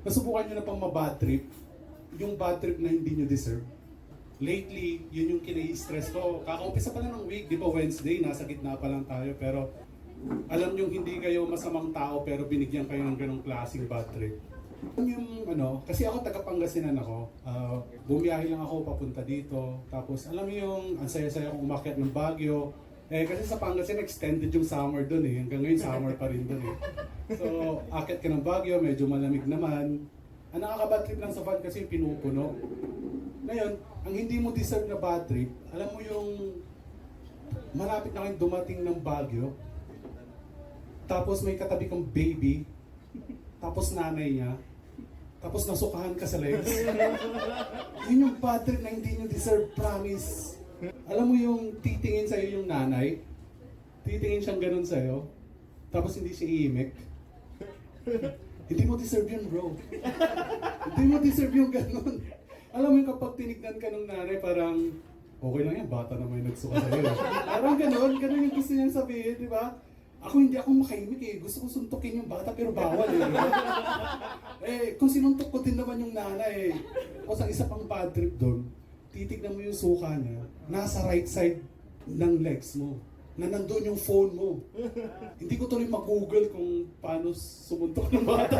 Nasubukan nyo na pang mabad trip, yung bad trip na hindi nyo deserve. Lately, yun yung kinai-stress ko. Kakaumpisa pa lang ng week, di ba Wednesday, nasa gitna pa lang tayo, pero alam nyo hindi kayo masamang tao pero binigyan kayo ng ganong klaseng bad trip. Yung kasi ako taga Pangasinan ako, bumiyahe lang ako papunta dito, tapos alam mo yung ang saya-saya kong umakyat ng Baguio, kasi sa Pangasinan extended yung summer doon hanggang ngayon summer pa rin doon So, akyat ka ng Baguio, medyo malamig naman. Ang nakaka-bad trip lang sa van kasi pinupuno. Ngayon, ang hindi mo deserve na bad trip, alam mo yung malapit na kayong dumating ng Baguio, tapos may katabi kang baby, tapos nanay niya, tapos nasukahan ka sa legs. Yun yung bad trip na hindi nyo deserve, promise. Alam mo yung titingin sa'yo yung nanay, titingin siyang ganun sa'yo, tapos hindi siya iimik. Hindi mo deserve yun, bro. Hindi mo deserve yung ganun. Alam mo yung kapag tinignan ka ng nanay, parang, okay lang yan, bata na may nagsuka sa'yo. Parang ganun yung gusto niyang sabihin, di ba? Hindi ako makaimik Gusto ko suntukin yung bata pero bawal kung sinuntok ko din naman yung nanay Tapos ang isa pang bad trip doon, titignan mo yung suka niya, nasa right side ng legs mo, na nandun yung phone mo. Hindi ko tuloy mag-google kung paano sumuntok ng bata.